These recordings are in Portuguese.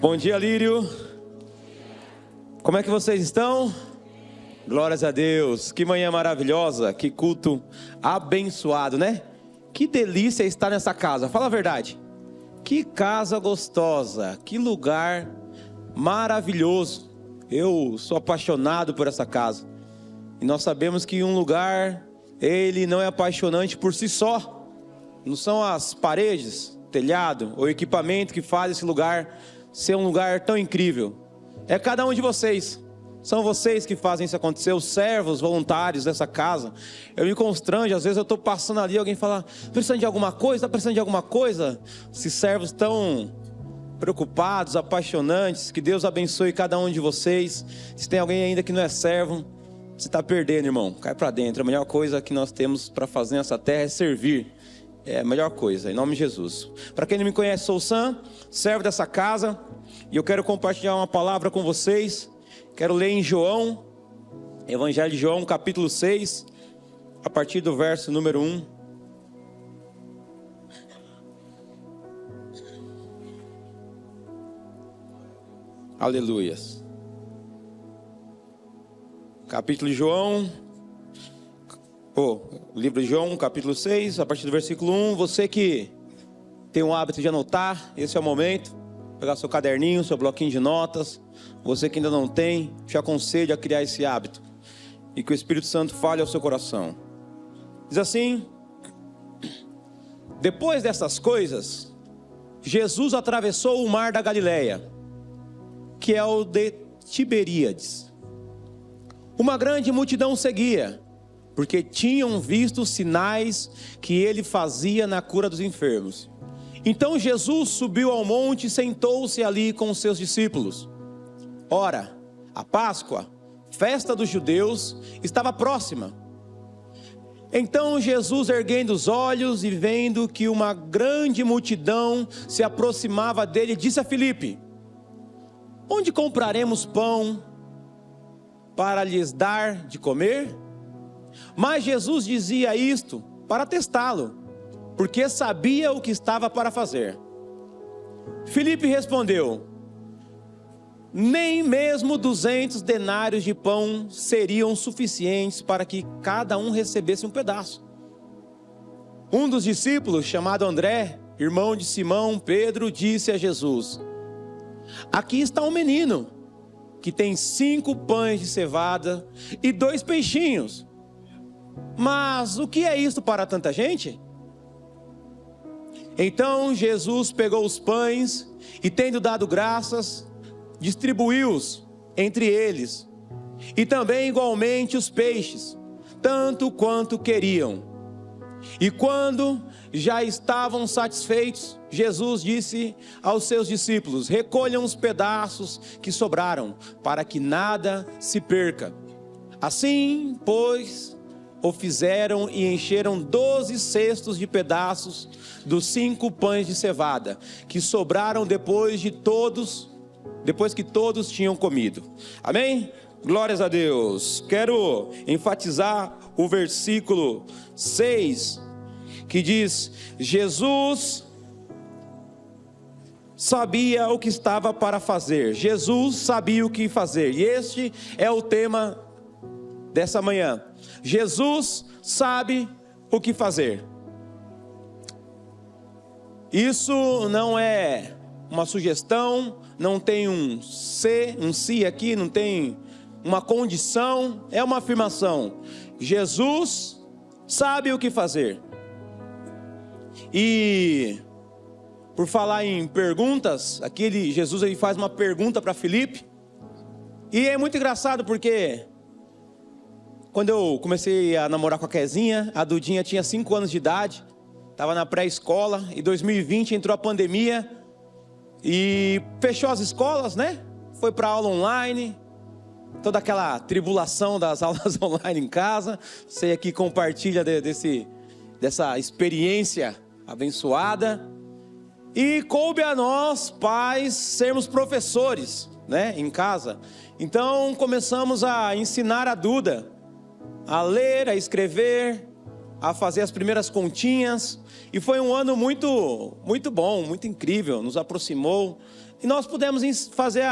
Bom dia, Lírio. Como é que vocês estão? Glórias a Deus. Que manhã maravilhosa, que culto abençoado, né? Que delícia estar nessa casa. Fala a verdade. Que casa gostosa, que lugar maravilhoso. Eu sou apaixonado por essa casa. E nós sabemos que um lugar, ele não é apaixonante por si só. Não são as paredes, telhado ou equipamento que faz esse lugar ser um lugar tão incrível. É cada um de vocês. São vocês que fazem isso acontecer, os servos voluntários dessa casa. Eu me constranjo, às vezes eu estou passando ali, alguém fala, precisando de alguma coisa? Está precisando de alguma coisa? Esses servos tão preocupados, apaixonantes. Que Deus abençoe cada um de vocês. Se tem alguém ainda que não é servo, você está perdendo, irmão. Cai para dentro. A melhor coisa que nós temos para fazer nessa terra é servir. É a melhor coisa, em nome de Jesus. Para quem não me conhece, sou o Sam, servo dessa casa. E eu quero compartilhar uma palavra com vocês. Quero ler em João, Evangelho de João, capítulo 6, a partir do verso número 1. Aleluias. Capítulo de João, livro de João, capítulo 6, a partir do versículo 1. Você que tem o hábito de anotar, esse é o momento. Pegar seu caderninho, seu bloquinho de notas. Você que ainda não tem, te aconselho a criar esse hábito. E que o Espírito Santo fale ao seu coração. Diz assim: depois dessas coisas, Jesus atravessou o mar da Galileia, que é o de Tiberíades. Uma grande multidão seguia, porque tinham visto os sinais que ele fazia na cura dos enfermos. Então Jesus subiu ao monte e sentou-se ali com os seus discípulos. Ora, a Páscoa, festa dos judeus, estava próxima. Então Jesus, erguendo os olhos e vendo que uma grande multidão se aproximava dele, disse a Filipe: onde compraremos pão para lhes dar de comer? Mas Jesus dizia isto para testá-lo, porque sabia o que estava para fazer. Filipe respondeu: nem mesmo 200 denários de pão seriam suficientes para que cada um recebesse um pedaço. Um dos discípulos, chamado André, irmão de Simão Pedro, disse a Jesus: aqui está um menino que tem 5 pães de cevada e 2 peixinhos. Mas o que é isto para tanta gente? Então Jesus pegou os pães e, tendo dado graças, distribuiu-os entre eles, e também igualmente os peixes, tanto quanto queriam. E quando já estavam satisfeitos, Jesus disse aos seus discípulos: recolham os pedaços que sobraram, para que nada se perca. Assim, pois, o fizeram e encheram 12 cestos de pedaços dos 5 pães de cevada, que sobraram depois que todos tinham comido. Amém? Glórias a Deus. Quero enfatizar o versículo 6, que diz: Jesus sabia o que estava para fazer. Jesus sabia o que fazer. E este é o tema dessa manhã. Jesus sabe o que fazer. Isso não é uma sugestão, não tem um se aqui, não tem uma condição, é uma afirmação. Jesus sabe o que fazer. E por falar em perguntas, aqui Jesus ele faz uma pergunta para Filipe. E é muito engraçado porque quando eu comecei a namorar com a Kezinha, a Dudinha tinha 5 anos de idade, estava na pré-escola, e 2020 entrou a pandemia e fechou as escolas, né? Foi para aula online, toda aquela tribulação das aulas online em casa. Você aqui compartilha dessa experiência abençoada. E coube a nós, pais, sermos professores, né? Em casa. Então começamos a ensinar a Duda a ler, a escrever, a fazer as primeiras continhas. E foi um ano muito, muito bom, muito incrível. Nos aproximou E nós pudemos fazer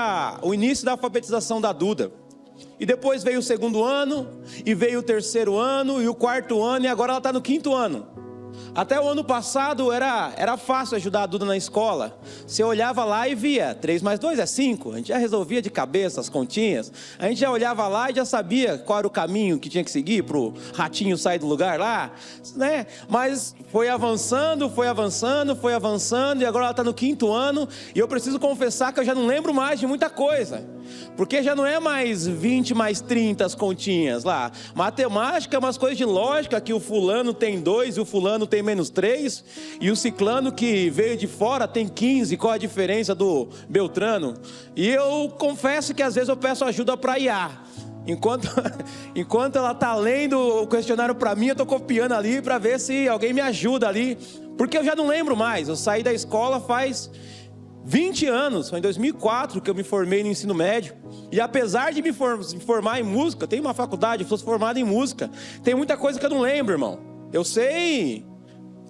o início da alfabetização da Duda. E depois veio o segundo ano, e veio o terceiro ano, e o quarto ano, e agora ela está no quinto ano. Até o ano passado era fácil ajudar a Duda na escola. Você olhava lá e via, 3 mais 2 é 5. A gente já resolvia de cabeça as continhas. A gente já olhava lá e já sabia qual era o caminho que tinha que seguir para o ratinho sair do lugar lá, né? Mas foi avançando, e agora ela está no quinto ano. E eu preciso confessar que eu já não lembro mais de muita coisa. Porque já não é mais 20 mais 30 as continhas lá. Matemática é umas coisas de lógica, que o fulano tem 2 e o fulano tem menos 3. E o ciclano que veio de fora tem 15. Qual a diferença do Beltrano? E eu confesso que às vezes eu peço ajuda para IA. Enquanto ela está lendo o questionário para mim, eu estou copiando ali para ver se alguém me ajuda ali. Porque eu já não lembro mais. Eu saí da escola faz 20 anos, foi em 2004 que eu me formei no ensino médio. E apesar de me formar em música, tenho uma faculdade, sou formado em música, tem muita coisa que eu não lembro, irmão. Eu sei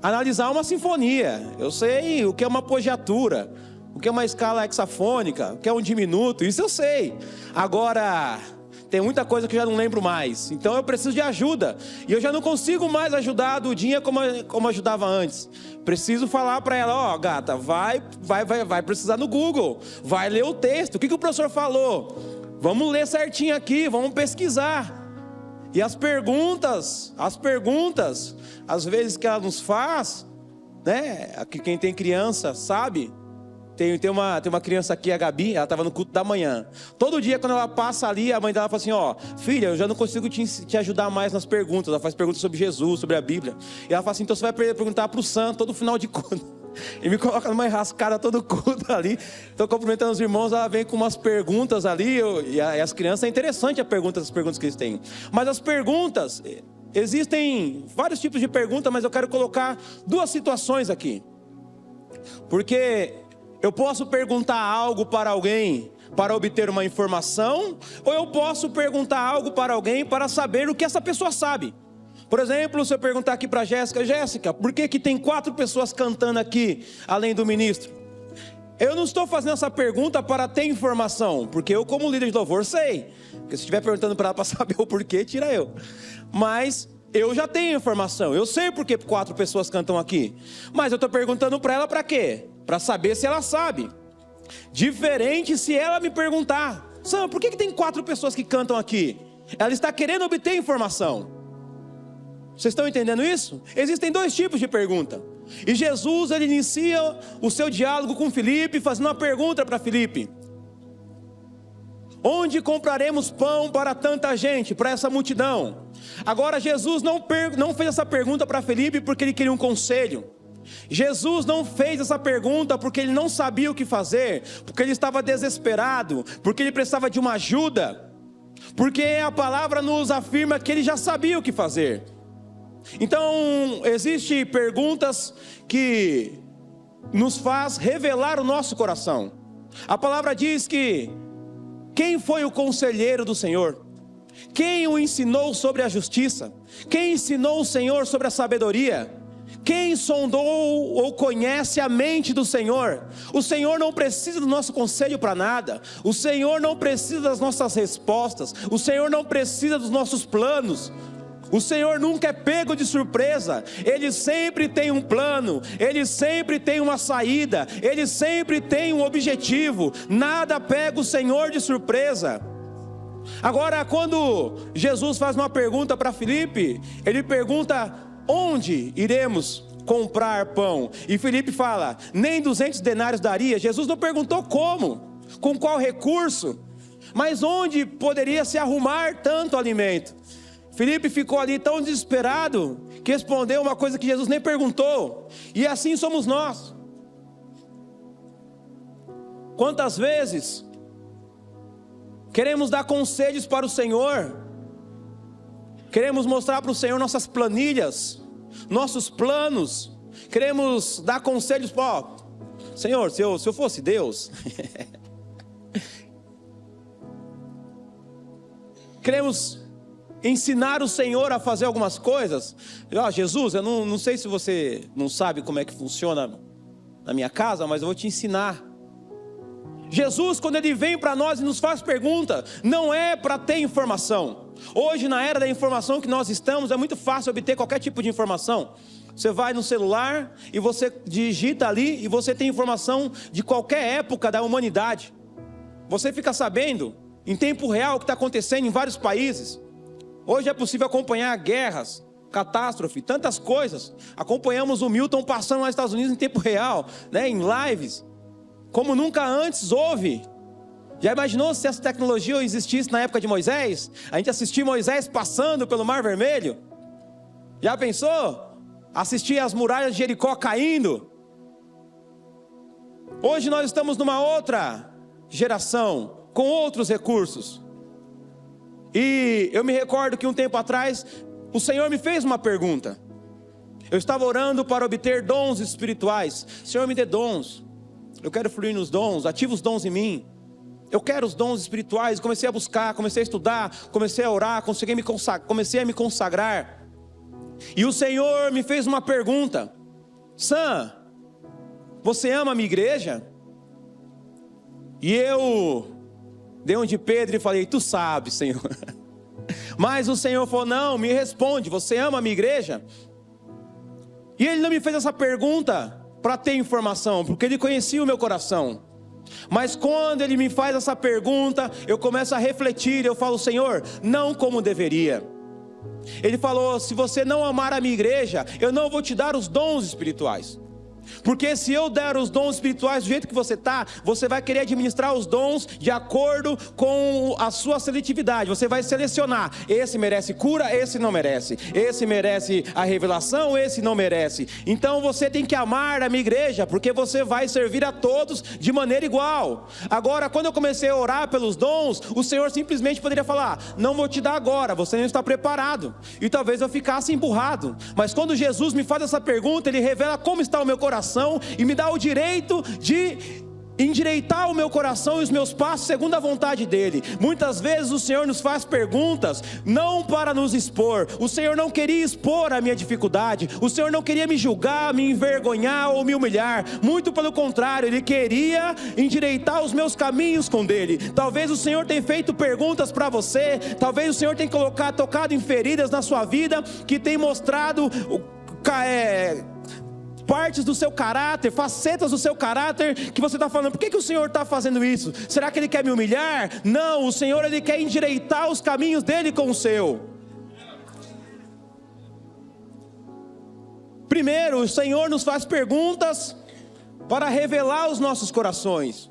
analisar uma sinfonia, eu sei o que é uma apogiatura, o que é uma escala hexafônica, o que é um diminuto, isso eu sei. Agora, tem muita coisa que eu já não lembro mais. Então eu preciso de ajuda. E eu já não consigo mais ajudar a Dudinha como ajudava antes. Preciso falar para ela, gata, vai precisar no Google. Vai ler o texto. O que o professor falou? Vamos ler certinho aqui, vamos pesquisar. E as perguntas, às vezes que ela nos faz, né? Aqui quem tem criança sabe. Tem uma criança aqui, a Gabi, ela estava no culto da manhã. Todo dia quando ela passa ali, a mãe dela fala assim, filha, eu já não consigo te ajudar mais nas perguntas. Ela faz perguntas sobre Jesus, sobre a Bíblia. E ela fala assim, então você vai perguntar para o santo todo final de culto. E me coloca numa enrascada todo culto ali. Estou cumprimentando os irmãos, ela vem com umas perguntas ali. E as crianças, é interessante as perguntas que eles têm. Mas as perguntas, existem vários tipos de perguntas, mas eu quero colocar 2 situações aqui. Porque eu posso perguntar algo para alguém para obter uma informação, ou eu posso perguntar algo para alguém para saber o que essa pessoa sabe. Por exemplo, se eu perguntar aqui para Jéssica, por que tem 4 pessoas cantando aqui, além do ministro? Eu não estou fazendo essa pergunta para ter informação, porque eu como líder de louvor sei. Porque se estiver perguntando para ela para saber o porquê, tira eu. Mas eu já tenho informação, eu sei por que 4 pessoas cantam aqui. Mas eu estou perguntando para ela para quê? Para saber se ela sabe. Diferente se ela me perguntar, Sam, por que tem 4 pessoas que cantam aqui? Ela está querendo obter informação. Vocês estão entendendo isso? Existem 2 tipos de pergunta. E Jesus, ele inicia o seu diálogo com Filipe, fazendo uma pergunta para Filipe: onde compraremos pão para tanta gente, para essa multidão? Agora Jesus não fez essa pergunta para Filipe porque ele queria um conselho. Jesus não fez essa pergunta porque ele não sabia o que fazer, porque ele estava desesperado, porque ele precisava de uma ajuda, porque a palavra nos afirma que ele já sabia o que fazer. Então, existem perguntas que nos faz revelar o nosso coração. A palavra diz que quem foi o conselheiro do Senhor? Quem o ensinou sobre a justiça? Quem ensinou o Senhor sobre a sabedoria? Quem sondou ou conhece a mente do Senhor? O Senhor não precisa do nosso conselho para nada. O Senhor não precisa das nossas respostas. O Senhor não precisa dos nossos planos. O Senhor nunca é pego de surpresa. Ele sempre tem um plano. Ele sempre tem uma saída. Ele sempre tem um objetivo. Nada pega o Senhor de surpresa. Agora, quando Jesus faz uma pergunta para Filipe, ele pergunta: onde iremos comprar pão? E Filipe fala: nem 200 denários daria. Jesus não perguntou como, com qual recurso, mas onde poderia se arrumar tanto alimento. Filipe ficou ali tão desesperado que respondeu uma coisa que Jesus nem perguntou. E assim somos nós. Quantas vezes queremos dar conselhos para o Senhor, queremos mostrar para o Senhor nossas planilhas, nossos planos, queremos dar conselhos para Senhor, se eu fosse Deus, queremos ensinar o Senhor a fazer algumas coisas. Jesus, eu não sei se você não sabe como é que funciona na minha casa, mas eu vou te ensinar. Jesus, quando Ele vem para nós e nos faz pergunta, não é para ter informação. Hoje, na era da informação que nós estamos, é muito fácil obter qualquer tipo de informação. Você vai no celular e você digita ali e você tem informação de qualquer época da humanidade. Você fica sabendo em tempo real o que está acontecendo em vários países. Hoje é possível acompanhar guerras, catástrofe, tantas coisas. Acompanhamos o Milton passando lá nos Estados Unidos em tempo real, né, em lives, como nunca antes houve. Já imaginou se essa tecnologia existisse na época de Moisés? A gente assistir Moisés passando pelo Mar Vermelho? Já pensou? Assistir as muralhas de Jericó caindo? Hoje nós estamos numa outra geração, com outros recursos. E eu me recordo que um tempo atrás, o Senhor me fez uma pergunta. Eu estava orando para obter dons espirituais. Senhor, me dê dons. Eu quero fluir nos dons, ativa os dons em mim. Eu quero os dons espirituais. Comecei a buscar, comecei a estudar, comecei a orar, comecei a me consagrar. E o Senhor me fez uma pergunta: Sam, você ama a minha igreja? E eu dei um de Pedro e falei: tu sabes, Senhor. Mas o Senhor falou: não, me responde, você ama a minha igreja? E Ele não me fez essa pergunta para ter informação, porque Ele conhecia o meu coração. Mas quando Ele me faz essa pergunta, eu começo a refletir, eu falo: Senhor, não como deveria. Ele falou: se você não amar a minha igreja, eu não vou te dar os dons espirituais. Porque se eu der os dons espirituais do jeito que você está, você vai querer administrar os dons de acordo com a sua seletividade. Você vai selecionar: esse merece cura, esse não merece. Esse merece a revelação, esse não merece. Então você tem que amar a minha igreja, porque você vai servir a todos de maneira igual. Agora, quando eu comecei a orar pelos dons, o Senhor simplesmente poderia falar: não vou te dar agora, você não está preparado. E talvez eu ficasse emburrado. Mas quando Jesus me faz essa pergunta, Ele revela como está o meu coração e me dá o direito de endireitar o meu coração e os meus passos segundo a vontade dEle. Muitas vezes o Senhor nos faz perguntas não para nos expor. O Senhor não queria expor a minha dificuldade. O Senhor não queria me julgar, me envergonhar ou me humilhar. Muito pelo contrário, Ele queria endireitar os meus caminhos com dEle. Talvez o Senhor tenha feito perguntas para você. Talvez o Senhor tenha tocado em feridas na sua vida, que tem mostrado partes do seu caráter, facetas do seu caráter, que você está falando: por que o Senhor está fazendo isso? Será que Ele quer me humilhar? Não, o Senhor, Ele quer endireitar os caminhos dEle com o seu. Primeiro, o Senhor nos faz perguntas para revelar os nossos corações.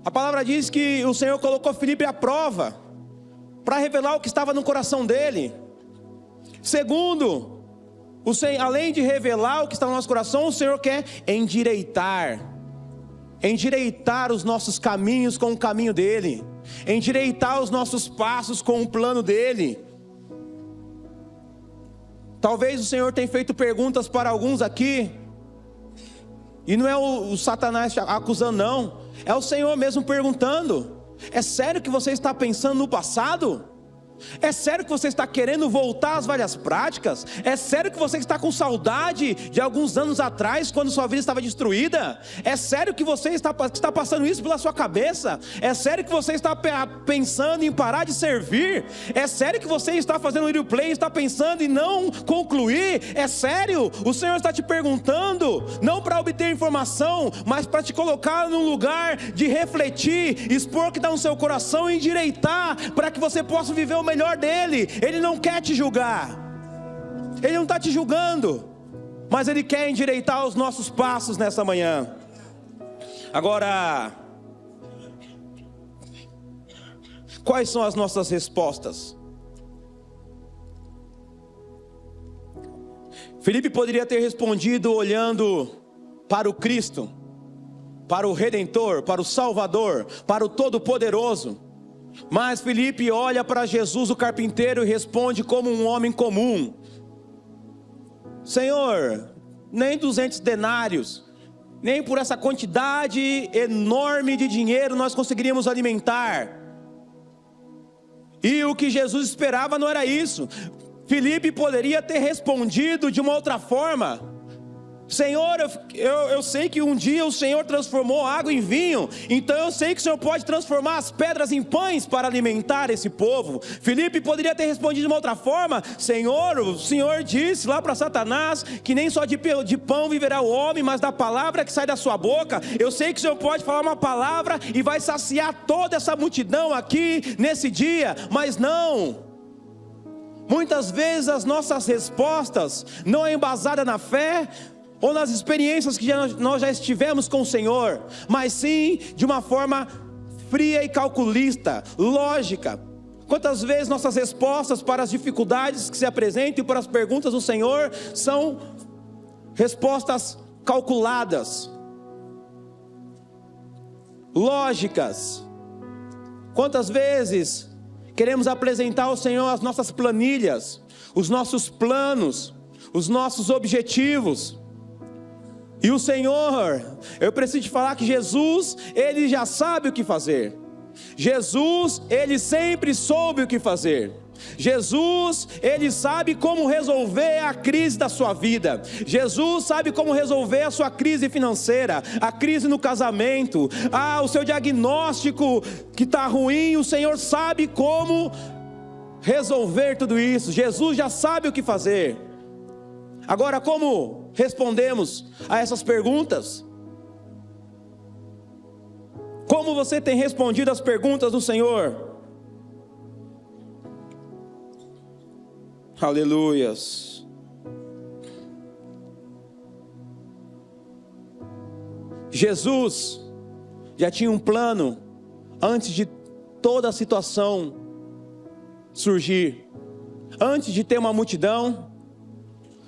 A palavra diz que o Senhor colocou Filipe à prova, para revelar o que estava no coração dele. Segundo, além de revelar o que está no nosso coração, o Senhor quer endireitar os nossos caminhos com o caminho dEle, endireitar os nossos passos com o plano dEle. Talvez o Senhor tenha feito perguntas para alguns aqui, e não é o Satanás acusando, não, é o Senhor mesmo perguntando: é sério que você está pensando no passado? É sério que você está querendo voltar às velhas práticas? É sério que você está com saudade de alguns anos atrás, quando sua vida estava destruída? É sério que você está passando isso pela sua cabeça? É sério que você está pensando em parar de servir? É sério que você está fazendo um replay e está pensando em não concluir? É sério? O Senhor está te perguntando, não para obter informação, mas para te colocar num lugar de refletir, expor o que está no seu coração e endireitar, para que você possa viver o melhor dele. Ele não quer te julgar, Ele não está te julgando, mas Ele quer endireitar os nossos passos nessa manhã. Agora, quais são as nossas respostas? Filipe poderia ter respondido olhando para o Cristo, para o Redentor, para o Salvador, para o Todo-Poderoso. Mas Filipe olha para Jesus, o carpinteiro, e responde como um homem comum: Senhor, nem 200 denários, nem por essa quantidade enorme de dinheiro nós conseguiríamos alimentar. E o que Jesus esperava não era isso. Filipe poderia ter respondido de uma outra forma: Senhor, eu sei que um dia o Senhor transformou água em vinho, então eu sei que o Senhor pode transformar as pedras em pães para alimentar esse povo. Filipe poderia ter respondido de uma outra forma: Senhor, o Senhor disse lá para Satanás que nem só de pão viverá o homem, mas da palavra que sai da sua boca. Eu sei que o Senhor pode falar uma palavra e vai saciar toda essa multidão aqui nesse dia, mas não. Muitas vezes as nossas respostas não é embasada na fé ou nas experiências que nós já estivemos com o Senhor, mas sim de uma forma fria e calculista, lógica. Quantas vezes nossas respostas para as dificuldades que se apresentam e para as perguntas do Senhor são respostas calculadas, lógicas. Quantas vezes queremos apresentar ao Senhor as nossas planilhas, os nossos planos, os nossos objetivos. E o Senhor, eu preciso te falar que Jesus, Ele já sabe o que fazer. Jesus, Ele sempre soube o que fazer. Jesus, Ele sabe como resolver a crise da sua vida. Jesus sabe como resolver a sua crise financeira, a crise no casamento, o seu diagnóstico que está ruim. O Senhor sabe como resolver tudo isso. Jesus já sabe o que fazer. Agora, como respondemos a essas perguntas? Como você tem respondido às perguntas do Senhor? Aleluias. Jesus já tinha um plano antes de toda a situação surgir. Antes de ter uma multidão,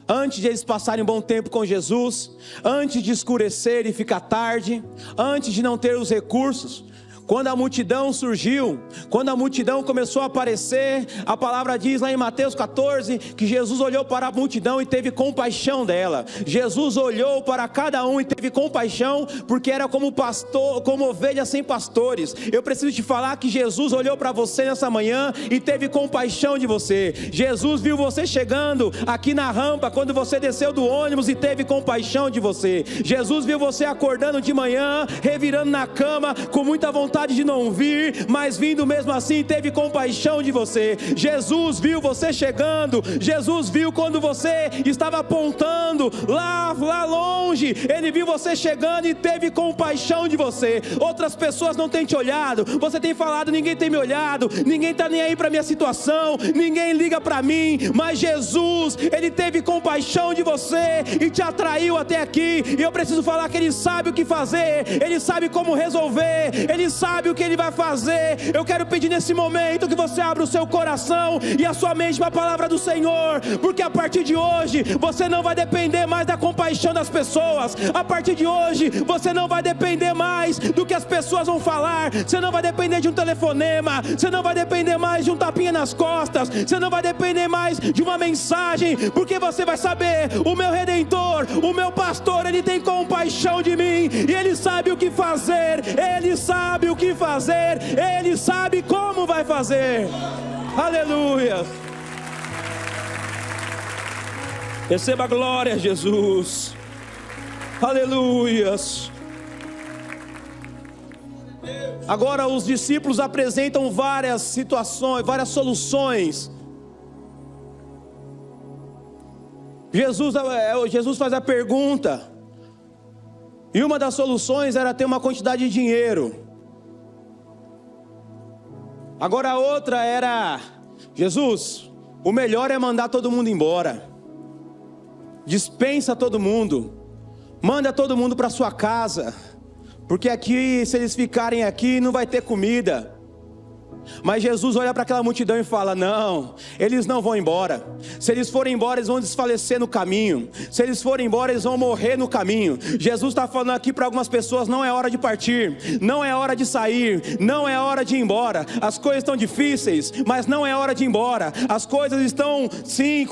antes de eles passarem um bom tempo com Jesus, antes de escurecer e ficar tarde, antes de não ter os recursos, quando a multidão surgiu, quando a multidão começou a aparecer, a palavra diz lá em Mateus 14, que Jesus olhou para a multidão e teve compaixão dela. Jesus olhou para cada um e teve compaixão, porque era como pastor, como ovelha sem pastores. Eu preciso te falar que Jesus olhou para você nessa manhã e teve compaixão de você. Jesus viu você chegando aqui na rampa, quando você desceu do ônibus, e teve compaixão de você. Jesus viu você acordando de manhã, revirando na cama, com muita vontade de não vir, mas vindo mesmo assim, teve compaixão de você. Jesus viu você chegando. Jesus viu quando você estava apontando lá longe. Ele viu você chegando e teve compaixão de você. Outras pessoas não têm te olhado. Você tem falado: ninguém tem me olhado, ninguém está nem aí para minha situação, ninguém liga para mim. Mas Jesus, Ele teve compaixão de você e te atraiu até aqui. E eu preciso falar que Ele sabe o que fazer, Ele sabe como resolver, Ele sabe o que Ele vai fazer. Eu quero pedir nesse momento que você abra o seu coração e a sua mente para a palavra do Senhor, porque a partir de hoje você não vai depender mais da compaixão das pessoas. A partir de hoje você não vai depender mais do que as pessoas vão falar. Você não vai depender de um telefonema, você não vai depender mais de um tapinha nas costas, você não vai depender mais de uma mensagem, porque você vai saber: o meu Redentor, o meu pastor, Ele tem compaixão de mim e Ele sabe o que fazer. Ele sabe o que fazer, Ele sabe como vai fazer. Aleluia. Receba a glória, Jesus. Aleluias. Agora os discípulos apresentam várias situações, várias soluções. Jesus faz a pergunta, e uma das soluções era ter uma quantidade de dinheiro. Agora a outra era: Jesus, o melhor é mandar todo mundo embora. Dispensa todo mundo, manda todo mundo para sua casa, porque aqui, se eles ficarem aqui, não vai ter comida. Mas Jesus olha para aquela multidão e fala: não, eles não vão embora. Se eles forem embora, eles vão desfalecer no caminho. Se eles forem embora, eles vão morrer no caminho. Jesus está falando aqui para algumas pessoas: não é hora de partir, não é hora de sair, não é hora de ir embora. As coisas estão difíceis, mas não é hora de ir embora. As coisas estão, sim,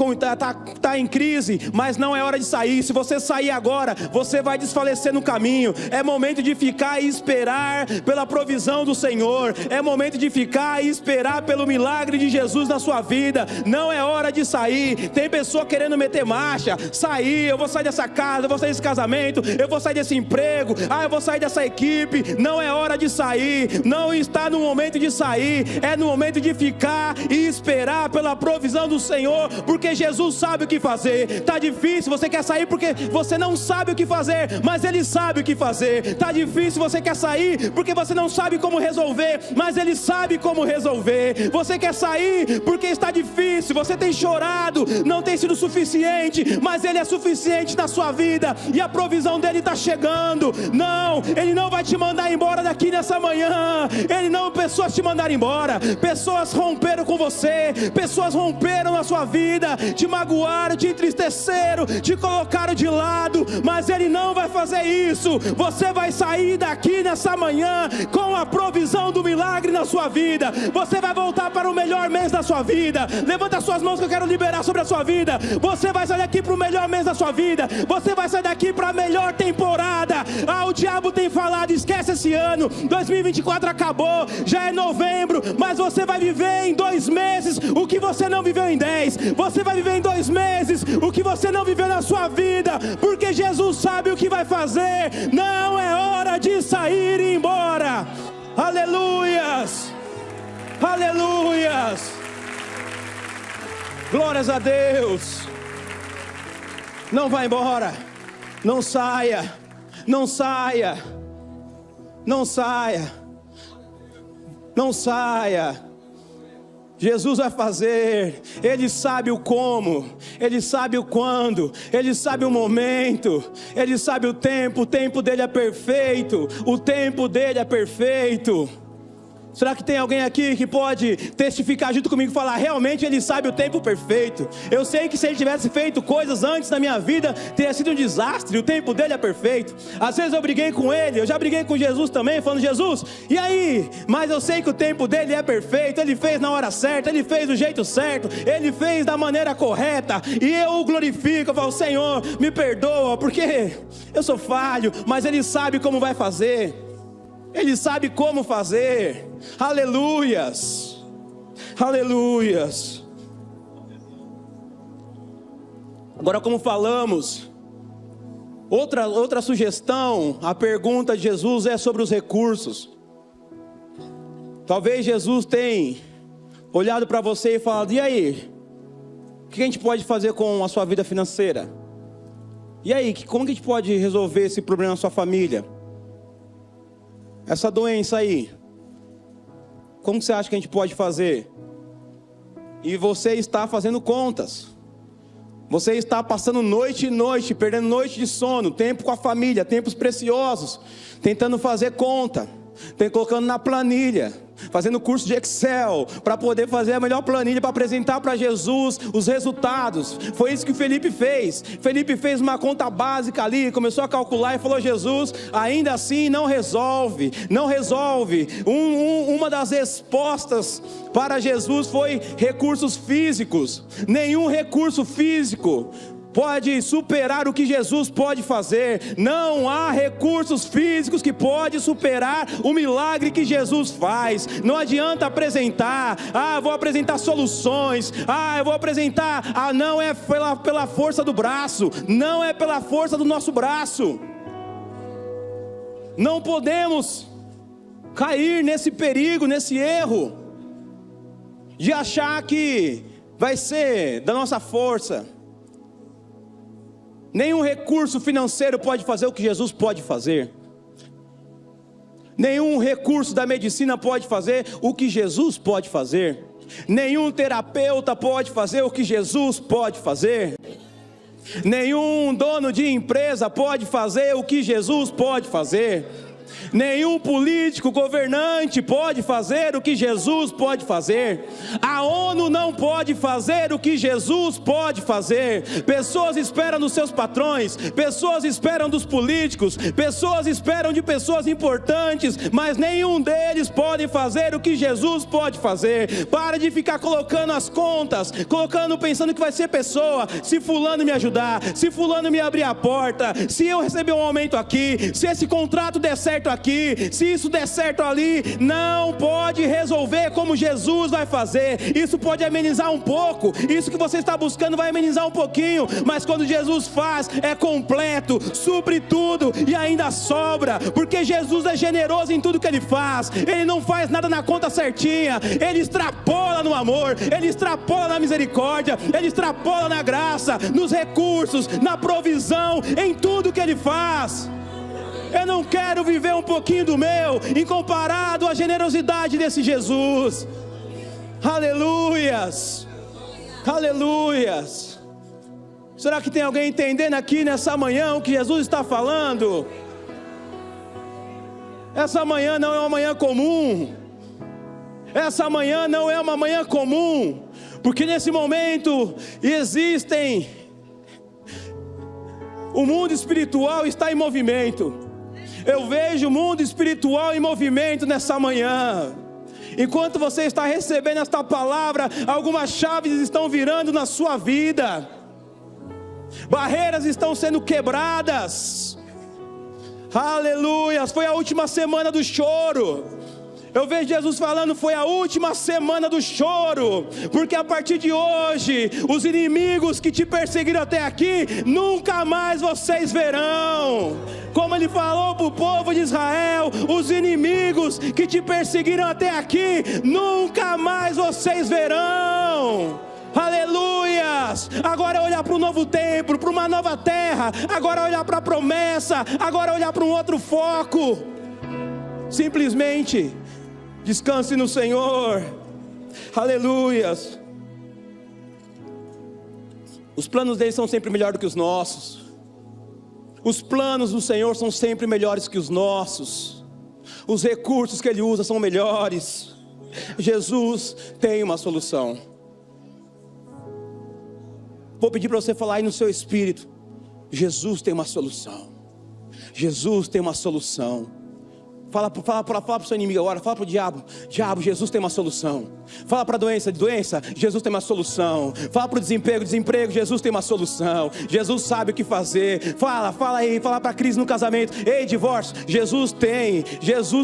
tá em crise, mas não é hora de sair. Se você sair agora, você vai desfalecer no caminho. É momento de ficar e esperar pela provisão do Senhor. É momento de ficar ficar e esperar pelo milagre de Jesus na sua vida. Não é hora de sair. Tem pessoa querendo meter marcha, sair, eu vou sair dessa casa, eu vou sair desse casamento, eu vou sair desse emprego, eu vou sair dessa equipe. Não é hora de sair, não está no momento de sair, é no momento de ficar e esperar pela provisão do Senhor, porque Jesus sabe o que fazer. Está difícil, você quer sair porque você não sabe o que fazer, mas Ele sabe o que fazer. Está difícil, você quer sair porque você não sabe como resolver, mas Ele sabe como resolver. Você quer sair porque está difícil, você tem chorado, não tem sido suficiente, mas Ele é suficiente na sua vida, e a provisão dEle está chegando. Não, Ele não vai te mandar embora daqui nessa manhã. Ele não, pessoas te mandaram embora, pessoas romperam com você, pessoas romperam na sua vida, te magoaram, te entristeceram, te colocaram de lado, mas Ele não vai fazer isso. Você vai sair daqui nessa manhã com a provisão do milagre na sua vida. Você vai voltar para o melhor mês da sua vida. Levanta as suas mãos que eu quero liberar sobre a sua vida. Você vai sair daqui para o melhor mês da sua vida. Você vai sair daqui para a melhor temporada. O diabo tem falado, esquece esse ano, 2024 acabou, já é novembro, mas você vai viver em 2 meses o que você não viveu em 10. Você vai viver em 2 meses o que você não viveu na sua vida, porque Jesus sabe o que vai fazer. Não é hora de sair e ir embora. Aleluias, aleluias, glórias a Deus. Não vá embora, não saia, não saia, não saia, não saia. Jesus vai fazer, Ele sabe o como, Ele sabe o quando, Ele sabe o momento, Ele sabe o tempo dEle é perfeito, o tempo dEle é perfeito. Será que tem alguém aqui que pode testificar junto comigo e falar, realmente Ele sabe o tempo perfeito? Eu sei que se Ele tivesse feito coisas antes na minha vida, teria sido um desastre. O tempo dEle é perfeito. Às vezes eu briguei com Ele, eu já briguei com Jesus também, falando, Jesus, e aí? Mas eu sei que o tempo dEle é perfeito. Ele fez na hora certa, Ele fez do jeito certo, Ele fez da maneira correta, e eu o glorifico. Eu falo, Senhor, me perdoa, porque eu sou falho, mas Ele sabe como vai fazer. Ele sabe como fazer. Aleluias, aleluias. Agora, como falamos, outra sugestão, a pergunta de Jesus é sobre os recursos. Talvez Jesus tenha olhado para você e falado, e aí? O que a gente pode fazer com a sua vida financeira? E aí, como que a gente pode resolver esse problema na sua família? Essa doença aí, como você acha que a gente pode fazer? E você está fazendo contas, você está passando noite e noite, perdendo noite de sono, tempo com a família, tempos preciosos, tentando fazer conta, colocando na planilha, fazendo curso de Excel, para poder fazer a melhor planilha, para apresentar para Jesus os resultados. Foi isso que o Felipe fez. Felipe fez uma conta básica ali, começou a calcular e falou, Jesus, ainda assim não resolve. Uma das respostas para Jesus foi recursos físicos. Nenhum recurso físico pode superar o que Jesus pode fazer. Não há recursos físicos que pode superar o milagre que Jesus faz. Não adianta apresentar, vou apresentar soluções, eu vou apresentar, não é pela força do braço, não é pela força do nosso braço. Não podemos cair nesse perigo, nesse erro de achar que vai ser da nossa força. Nenhum recurso financeiro pode fazer o que Jesus pode fazer. Nenhum recurso da medicina pode fazer o que Jesus pode fazer. Nenhum terapeuta pode fazer o que Jesus pode fazer. Nenhum dono de empresa pode fazer o que Jesus pode fazer. Nenhum político, governante pode fazer o que Jesus pode fazer. A ONU não pode fazer o que Jesus pode fazer. Pessoas esperam dos seus patrões, pessoas esperam dos políticos, pessoas esperam de pessoas importantes, mas nenhum deles pode fazer o que Jesus pode fazer. Para de ficar colocando as contas, pensando que vai ser pessoa. Se fulano me ajudar, se fulano me abrir a porta, se eu receber um aumento aqui, se esse contrato der certo aqui, aqui, se isso der certo ali, não pode resolver como Jesus vai fazer. Isso pode amenizar um pouco, isso que você está buscando vai amenizar um pouquinho, mas quando Jesus faz, é completo, supre tudo e ainda sobra, porque Jesus é generoso em tudo que Ele faz. Ele não faz nada na conta certinha, Ele extrapola no amor, Ele extrapola na misericórdia, Ele extrapola na graça, nos recursos, na provisão, em tudo que Ele faz. Eu não quero viver um pouquinho do meu em comparado à generosidade desse Jesus. Aleluias, aleluias. Será que tem alguém entendendo aqui nessa manhã o que Jesus está falando? Essa manhã não é uma manhã comum. Essa manhã não é uma manhã comum, porque nesse momento existem, o mundo espiritual está em movimento. Eu vejo o mundo espiritual em movimento nessa manhã. Enquanto você está recebendo esta palavra, algumas chaves estão virando na sua vida, barreiras estão sendo quebradas. Aleluia, foi a última semana do choro. Eu vejo Jesus falando, foi a última semana do choro, porque a partir de hoje, os inimigos que te perseguiram até aqui, nunca mais vocês verão. Como Ele falou para o povo de Israel, os inimigos que te perseguiram até aqui, nunca mais vocês verão. Aleluias. Agora é olhar para um novo templo, para uma nova terra. Agora é olhar para a promessa. Agora é olhar para um outro foco. Simplesmente descanse no Senhor. Aleluias. Os planos dele são sempre melhores do que os nossos. Os planos do Senhor são sempre melhores que os nossos. Os recursos que Ele usa são melhores. Jesus tem uma solução. Vou pedir para você falar aí no seu espírito: Jesus tem uma solução. Jesus tem uma solução. Fala para o seu inimigo agora, fala para o diabo: diabo, Jesus tem uma solução. Fala para a doença, Jesus tem uma solução. Fala para o desemprego, Jesus tem uma solução. Jesus sabe o que fazer. Fala aí, fala para a crise no casamento: ei, divórcio, Jesus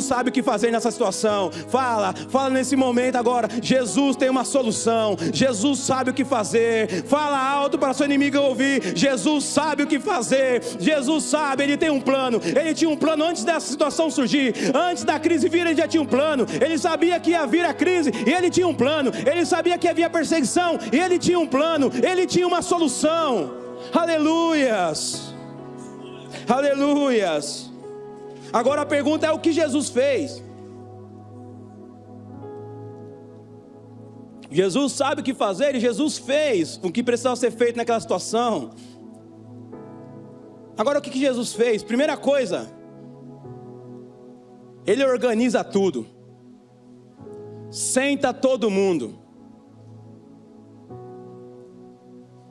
sabe o que fazer nessa situação. Fala nesse momento agora: Jesus tem uma solução. Jesus sabe o que fazer. Fala alto para o seu inimigo ouvir: Jesus sabe o que fazer. Jesus sabe, Ele tem um plano. Ele tinha um plano antes dessa situação surgir. Antes da crise vir, Ele já tinha um plano. Ele sabia que ia vir a crise e Ele tinha um plano. Ele sabia que havia perseguição e Ele tinha um plano. Ele tinha uma solução. Aleluias, aleluias. Agora a pergunta é: o que Jesus fez? Jesus sabe o que fazer e Jesus fez o que precisava ser feito naquela situação. Agora o que Jesus fez? Primeira coisa, Ele organiza tudo. Senta todo mundo.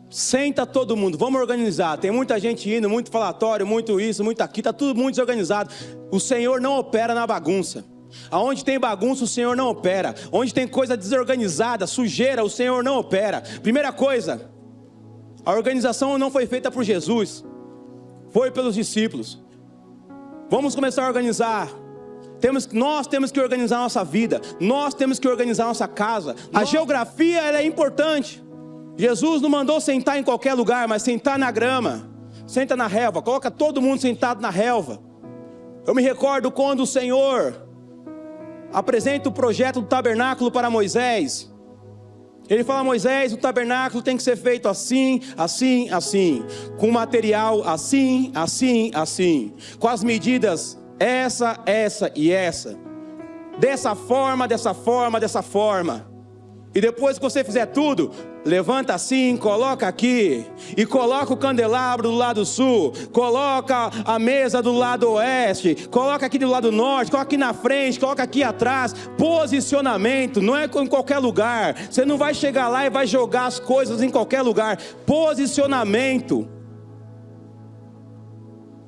Senta todo mundo, vamos organizar. Tem muita gente indo, muito falatório, muito isso, muito aquilo, está tudo muito desorganizado. O Senhor não opera na bagunça. Aonde tem bagunça, o Senhor não opera. Onde tem coisa desorganizada, sujeira, o Senhor não opera. Primeira coisa, a organização não foi feita por Jesus, foi pelos discípulos. Vamos começar a organizar. Nós temos que organizar a nossa vida. Nós temos que organizar a nossa casa. A geografia, ela é importante. Jesus não mandou sentar em qualquer lugar, mas sentar na grama. Senta na relva, coloca todo mundo sentado na relva. Eu me recordo quando o Senhor apresenta o projeto do tabernáculo para Moisés. Ele fala: Moisés, o tabernáculo tem que ser feito assim, assim, assim, com material assim, assim, assim, com as medidas essa e essa, dessa forma, dessa forma, dessa forma. E depois que você fizer tudo, levanta assim, coloca aqui, e coloca o candelabro do lado sul, coloca a mesa do lado oeste, coloca aqui do lado norte, coloca aqui na frente, coloca aqui atrás. Posicionamento, não é em qualquer lugar. Você não vai chegar lá e vai jogar as coisas em qualquer lugar. Posicionamento.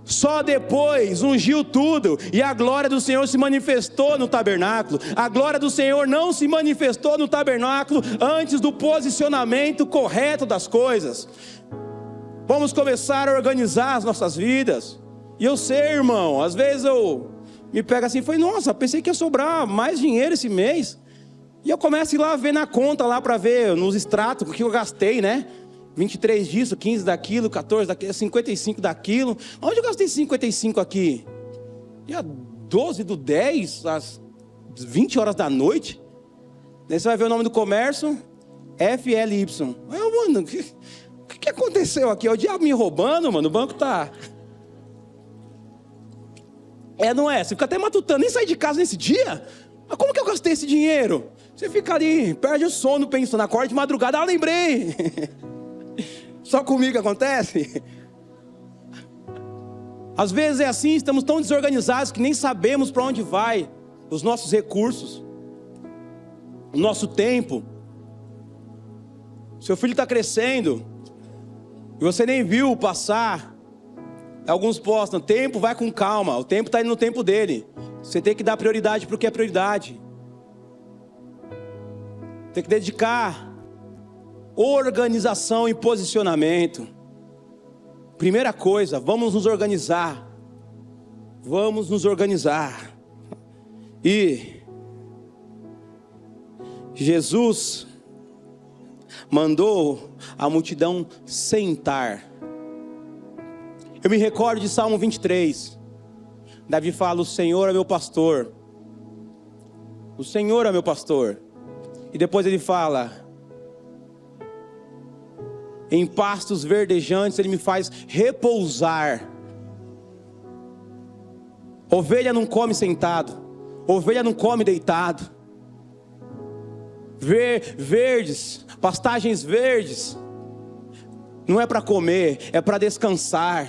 Só depois ungiu tudo e a glória do Senhor se manifestou no tabernáculo. A glória do Senhor não se manifestou no tabernáculo antes do posicionamento correto das coisas. Vamos começar a organizar as nossas vidas. E eu sei, irmão, às vezes eu me pega assim, foi, nossa, pensei que ia sobrar mais dinheiro esse mês. E eu começo a ir lá ver na conta, lá para ver nos extratos, o que eu gastei, né? 23 disso, 15 daquilo, 14 daquilo, 55 daquilo. Onde eu gastei 55 aqui? Dia 12/10, às 20 horas da noite. Daí você vai ver o nome do comércio, FLY. Mano, o que aconteceu aqui? É o diabo me roubando, mano, o banco tá... não é? Você fica até matutando, nem sair de casa nesse dia? Mas como que eu gastei esse dinheiro? Você fica ali, perde o sono pensando, acorda de madrugada, lembrei. Só comigo acontece? Às vezes é assim, estamos tão desorganizados que nem sabemos para onde vai os nossos recursos, o nosso tempo. Seu filho está crescendo e você nem viu passar. Alguns postam, tempo vai com calma, o tempo está indo no tempo dele. Você tem que dar prioridade para o que é prioridade. Tem que dedicar organização e posicionamento. Primeira coisa, vamos nos organizar. Vamos nos organizar. E Jesus mandou a multidão sentar. Eu me recordo de Salmo 23. Davi fala, o Senhor é meu pastor. O Senhor é meu pastor. E depois ele fala, em pastos verdejantes ele me faz repousar. Ovelha não come sentado, ovelha não come deitado. Verdes, pastagens verdes, não é para comer, é para descansar.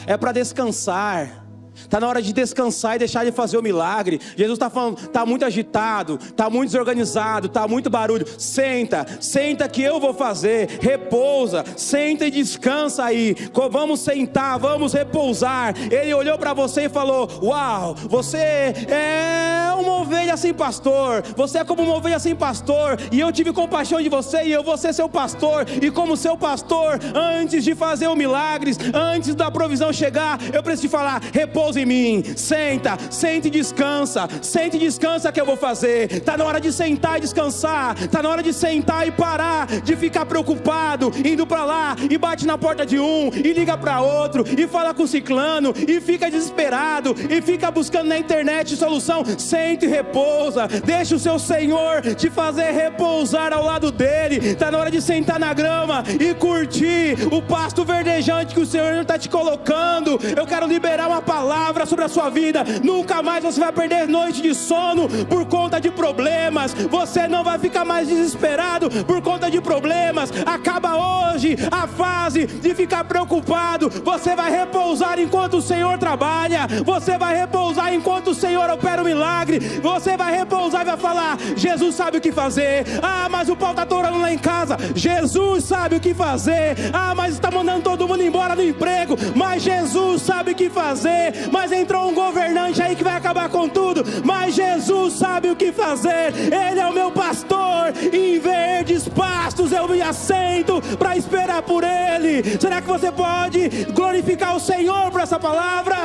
É para descansar. Está na hora de descansar e deixar de fazer o milagre. Jesus está falando, está muito agitado, está muito desorganizado, está muito barulho. Senta, senta que eu vou fazer. Repousa, senta e descansa aí. Vamos sentar, vamos repousar. Ele olhou para você e falou, uau, você é uma ovelha sem pastor. Você é como uma ovelha sem pastor. E eu tive compaixão de você e eu vou ser seu pastor. E como seu pastor, antes de fazer o milagre, antes da provisão chegar, eu preciso te falar, repousa em mim, senta e descansa que eu vou fazer. Está na hora de sentar e descansar, está na hora de sentar e parar de ficar preocupado, indo para lá e bate na porta de um, e liga para outro, e fala com o ciclano, e fica desesperado, e fica buscando na internet solução. Senta e repousa, deixa o seu Senhor te fazer repousar ao lado dele. Está na hora de sentar na grama e curtir o pasto verdejante que o Senhor está te colocando. Eu quero liberar uma palavra sobre a sua vida. Nunca mais você vai perder noite de sono por conta de problemas. Você não vai ficar mais desesperado por conta de problemas. Acaba hoje a fase de ficar preocupado. Você vai repousar enquanto o Senhor trabalha. Você vai repousar enquanto o Senhor opera o milagre. Você vai repousar e vai falar, Jesus sabe o que fazer. Ah, mas o pau está atorando lá em casa. Jesus sabe o que fazer. Ah, mas está mandando todo mundo embora do emprego. Mas Jesus sabe o que fazer. Mas entrou um governante aí que vai acabar com tudo. Mas Jesus sabe o que fazer. Ele é o meu pastor. Em verdes pastos eu me assento para esperar por Ele. Será que você pode glorificar o Senhor por essa palavra?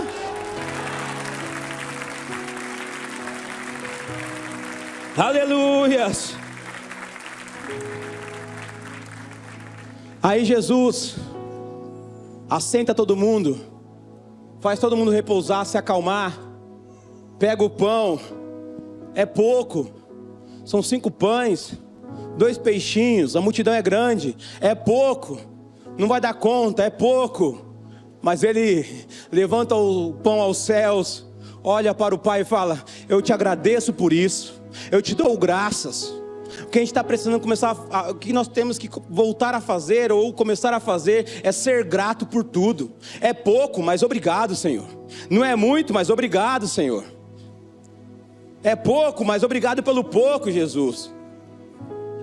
Aleluias. Aí Jesus assenta todo mundo, faz todo mundo repousar, se acalmar. Pega o pão, é pouco, são 5 pães, 2 peixinhos, a multidão é grande, é pouco, não vai dar conta, é pouco. Mas ele levanta o pão aos céus, olha para o Pai e fala, eu te agradeço por isso, eu te dou graças. O que a gente está precisando começar, o que nós temos que voltar a fazer ou começar a fazer é ser grato por tudo. É pouco, mas obrigado, Senhor. Não é muito, mas obrigado, Senhor. É pouco, mas obrigado pelo pouco, Jesus.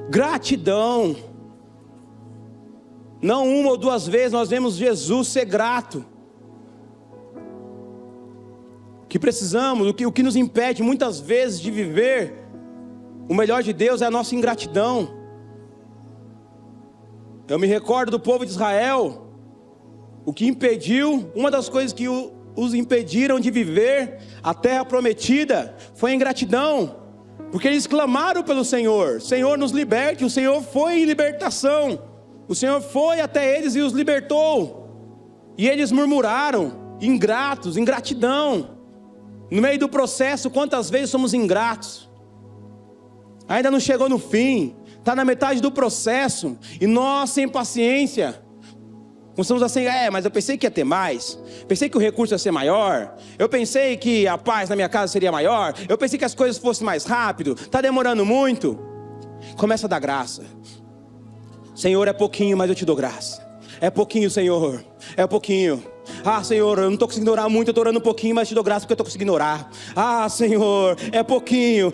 Gratidão. Não 1 ou 2 vezes nós vemos Jesus ser grato. O que precisamos, o que nos impede muitas vezes de viver o melhor de Deus é a nossa ingratidão. Eu me recordo do povo de Israel. O que impediu, uma das coisas que os impediram de viver A terra prometida foi em gratidão, porque eles clamaram pelo Senhor: Senhor, nos liberte. O Senhor foi em libertação, o Senhor foi até eles e os libertou. E eles murmuraram, ingratos, ingratidão. No meio do processo, quantas vezes somos ingratos? Ainda não chegou no fim, está na metade do processo, e nós, sem paciência, começamos assim: mas eu pensei que ia ter mais, pensei que o recurso ia ser maior, eu pensei que a paz na minha casa seria maior, eu pensei que as coisas fossem mais rápido, está demorando muito. Começa a dar graça. Senhor, é pouquinho, mas eu te dou graça. É pouquinho, Senhor, é pouquinho. Senhor, eu não estou conseguindo orar muito, eu estou orando um pouquinho, mas te dou graça porque eu estou conseguindo orar. Senhor, é pouquinho,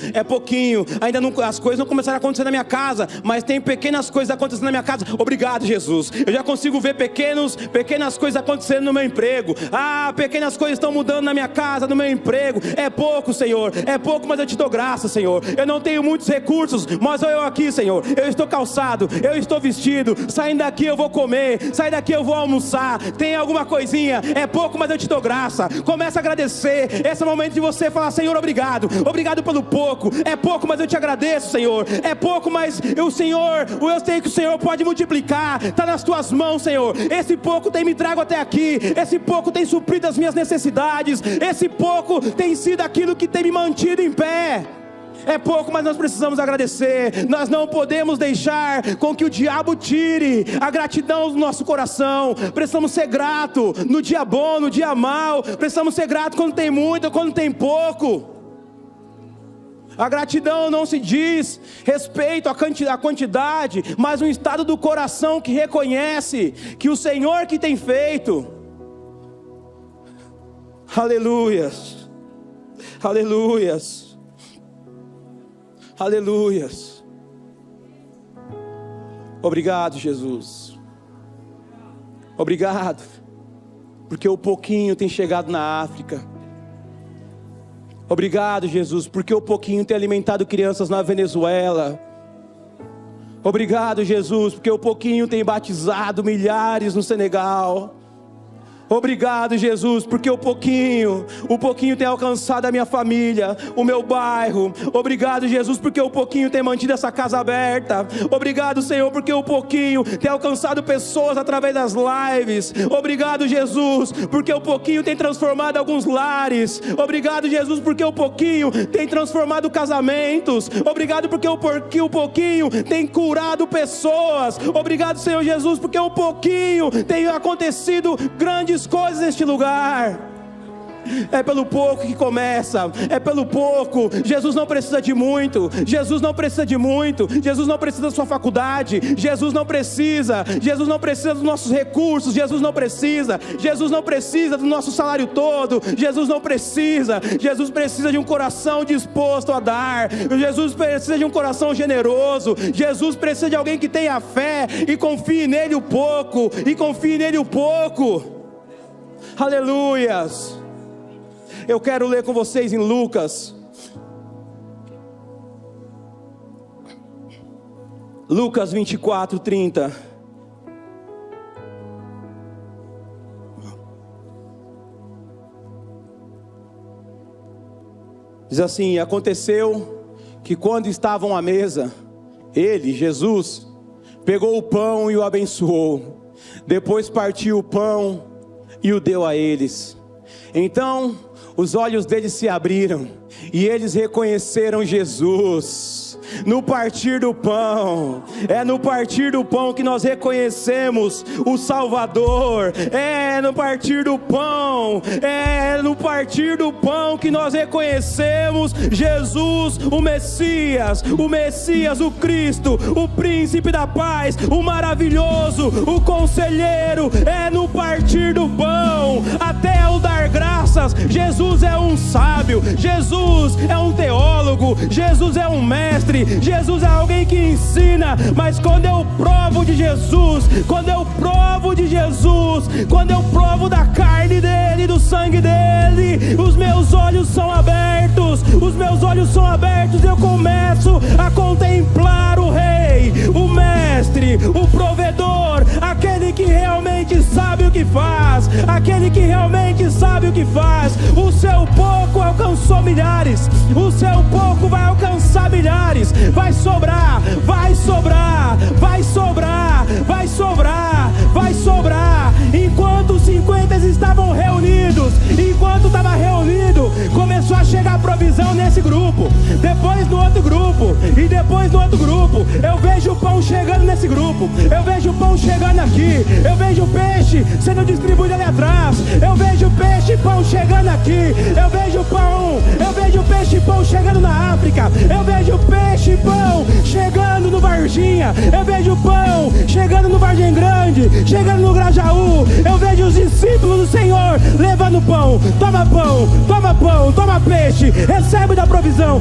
ainda não, as coisas não começaram a acontecer na minha casa, mas tem pequenas coisas acontecendo na minha casa. Obrigado, Jesus, eu já consigo ver pequenas coisas acontecendo no meu emprego. Pequenas coisas estão mudando na minha casa, no meu emprego. É pouco, Senhor, é pouco, mas eu te dou graça, Senhor. Eu não tenho muitos recursos, mas eu aqui, Senhor, eu estou calçado, eu estou vestido, saindo daqui eu vou comer, saindo daqui eu vou almoçar, tem alguma coisinha. É pouco, mas eu te dou graça. Começa a agradecer. Esse é o momento de você falar: Senhor, obrigado pelo pouco. É pouco, mas eu te agradeço, Senhor. É pouco, mas eu sei que o Senhor pode multiplicar. Está nas tuas mãos, Senhor. Esse pouco tem me trago até aqui. Esse pouco tem suprido as minhas necessidades. Esse pouco tem sido aquilo que tem me mantido em pé. É pouco, mas nós precisamos agradecer. Nós não podemos deixar com que o diabo tire a gratidão do nosso coração. Precisamos ser grato no dia bom, no dia mau. Precisamos ser grato quando tem muito, quando tem pouco. A gratidão não se diz respeito à quantidade, mas um estado do coração que reconhece que o Senhor que tem feito. Aleluias, aleluias. Aleluias. Obrigado, Jesus. Obrigado, porque o pouquinho tem chegado na África. Obrigado, Jesus, porque o pouquinho tem alimentado crianças na Venezuela. Obrigado, Jesus, porque o pouquinho tem batizado milhares no Senegal. Obrigado, Jesus, porque o pouquinho tem alcançado a minha família, o meu bairro. Obrigado, Jesus, porque o pouquinho tem mantido essa casa aberta. Obrigado, Senhor, porque o pouquinho tem alcançado pessoas através das lives. Obrigado, Jesus, porque o pouquinho tem transformado alguns lares. Obrigado, Jesus, porque o pouquinho tem transformado casamentos. Obrigado, porque o pouquinho tem curado pessoas. Obrigado, Senhor Jesus, porque o pouquinho tem acontecido grandes coisas neste lugar. É pelo pouco que começa, é pelo pouco. Jesus não precisa de muito, Jesus não precisa de muito, Jesus não precisa da sua faculdade, Jesus não precisa dos nossos recursos, Jesus não precisa do nosso salário todo, Jesus precisa de um coração disposto a dar, Jesus precisa de um coração generoso, Jesus precisa de alguém que tenha fé e confie nele o pouco, Aleluias. Eu quero ler com vocês em Lucas 24:30. Diz assim: aconteceu que quando estavam à mesa, ele, Jesus, pegou o pão e o abençoou. Depois partiu o pão e o deu a eles. Então os olhos deles se abriram e eles reconheceram Jesus. No partir do pão, é no partir do pão que nós reconhecemos o Salvador. É no partir do pão que nós reconhecemos Jesus, o Messias, o Cristo, o príncipe da paz, o maravilhoso, o conselheiro. É no partir do pão, até o dar graças. Jesus é um sábio, Jesus é um teólogo, Jesus é um mestre, Jesus é alguém que ensina. Mas quando eu provo de Jesus, quando eu provo da carne dele, do sangue dele, os meus olhos são abertos, e eu começo a contemplar o Rei, o Mestre, o Provedor, aquele que realmente sabe o que faz, aquele que realmente sabe o que faz. O seu pouco alcançou milhares. O seu pouco vai alcançar milhares. Vai sobrar, vai sobrar, vai sobrar, vai sobrar, vai sobrar. Enquanto os 50 estavam reunidos, enquanto estava reunido, começou a chegar provisão nesse grupo, depois no outro grupo, e depois no outro grupo. Eu vejo o pão chegando nesse grupo, eu vejo o pão chegando aqui, eu vejo o peixe sendo distribuído ali atrás, eu vejo o peixe e pão chegando aqui, eu vejo pão, eu vejo peixe e pão chegando na África, eu vejo peixe e pão chegando no Varginha, eu vejo pão chegando no Vargem Grande, chegando no Grajaú, eu vejo os discípulos do Senhor levando pão, toma peixe, recebe da provisão.